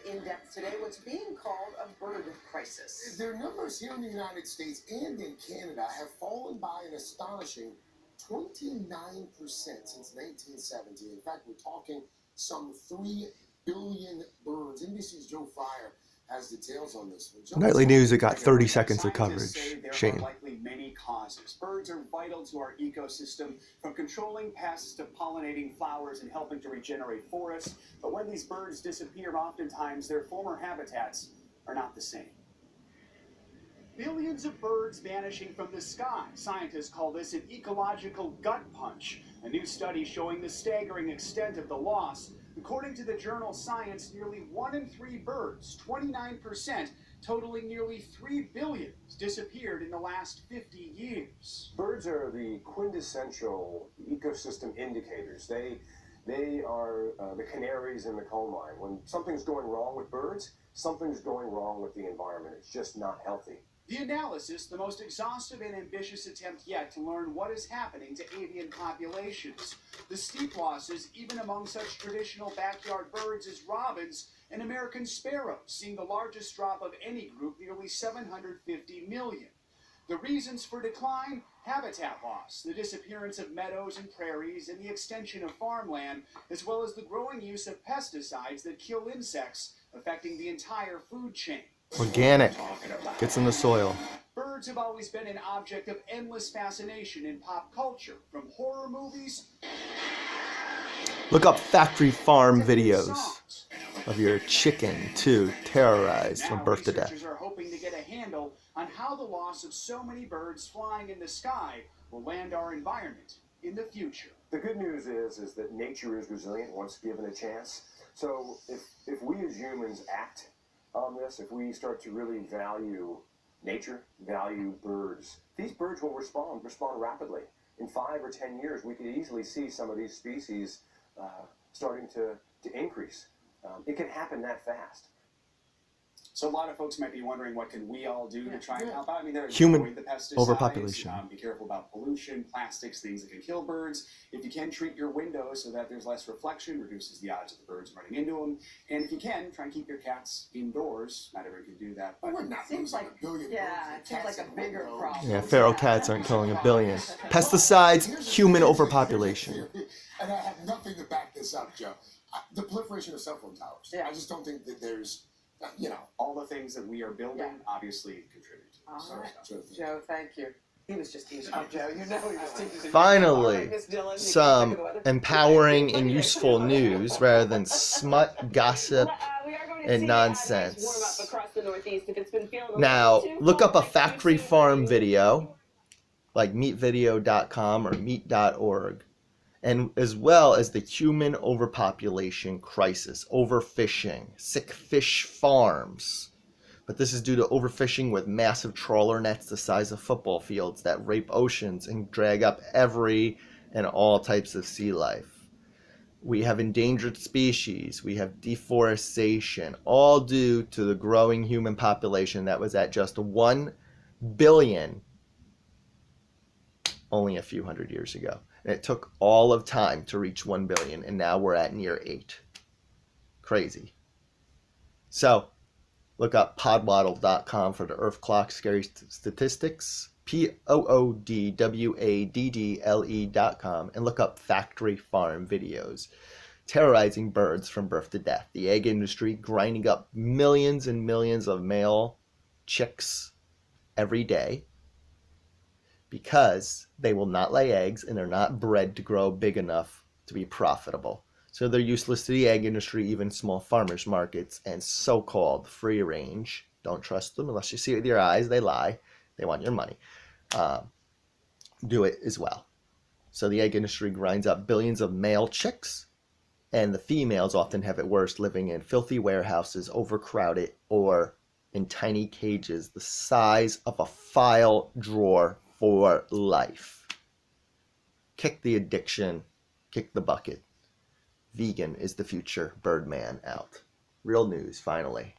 in depth today what's being called a bird crisis. Their numbers here in the United States and in Canada have fallen by an astonishing 29% since 1970. In fact, we're talking some 3 billion birds. NBC's Joe Fryer has details on this one. Nightly News, it got 30 seconds of coverage. Shame. There are likely many causes. Birds are vital to our ecosystem, from controlling pests to pollinating flowers and helping to regenerate forests. But when these birds disappear, oftentimes their former habitats are not the same. Billions of birds vanishing from the sky. Scientists call this an ecological gut punch. A new study showing the staggering extent of the loss. According to the journal Science, nearly 1 in 3 birds, 29%, totaling nearly 3 billion, disappeared in the last 50 years. Birds are the quintessential ecosystem indicators. They are the canaries in the coal mine. When something's going wrong with birds, something's going wrong with the environment. It's just not healthy. The analysis, the most exhaustive and ambitious attempt yet to learn what is happening to avian populations. The steep losses, even among such traditional backyard birds as robins and American sparrows, seeing the largest drop of any group, nearly 750 million. The reasons for decline? Habitat loss, the disappearance of meadows and prairies, and the extension of farmland, as well as the growing use of pesticides that kill insects, affecting the entire food chain. Organic. Gets in the soil. Birds have always been an object of endless fascination in pop culture, from horror movies. Look up factory farm videos of your chicken, too, terrorized from birth to death. Researchers are hoping to get a handle on how the loss of so many birds flying in the sky will land our environment in the future. The good news is that nature is resilient once given a chance. So if we as humans act on this, if we start to really value nature, value birds, these birds will respond rapidly. In 5 or 10 years, we could easily see some of these species starting to increase. It can happen that fast. So a lot of folks might be wondering, what can we all do to try and help out? I mean, there are Human the pesticides, overpopulation. Be careful about pollution, plastics, things that can kill birds. If you can, treat your windows so that there's less reflection, reduces the odds of the birds running into them. And if you can, try and keep your cats indoors. Not everyone can do that. But we're not seems like a billion it seems like a bigger problem. Yeah, feral cats aren't killing a billion. Pesticides, human overpopulation. And I have nothing to back this up, Joe. The proliferation of cell phone towers. I just don't think that there's, all the things that we are building obviously contribute to this. All right. Joe, thank you. He was just teasing you, Joe. You know he was teasing you. Finally, some empowering and useful news rather than smut, gossip, and nonsense. Now, look up a factory farm video, like meatvideo.com or meat.org, and as well as the human overpopulation crisis, overfishing, sick fish farms. But this is due to overfishing with massive trawler nets the size of football fields that rape oceans and drag up every and all types of sea life. We have endangered species, we have deforestation, all due to the growing human population that was at just 1 billion only a few hundred years ago. And it took all of time to reach 1 billion, and now we're at near 8. Crazy. So, look up podwaddle.com for the Earth Clock Scary Statistics, POODWADDLE.com, and look up factory farm videos terrorizing birds from birth to death. The egg industry grinding up millions and millions of male chicks every day because they will not lay eggs and they're not bred to grow big enough to be profitable. So they're useless to the egg industry, even small farmers markets, and so-called free range. Don't trust them unless you see it with your eyes. They lie. They want your money. Do it as well. So the egg industry grinds up billions of male chicks, and the females often have it worse, living in filthy warehouses, overcrowded, or in tiny cages the size of a file drawer for life. Kick the addiction. Kick the bucket. Vegan is the future. Birdman out. Real news, finally.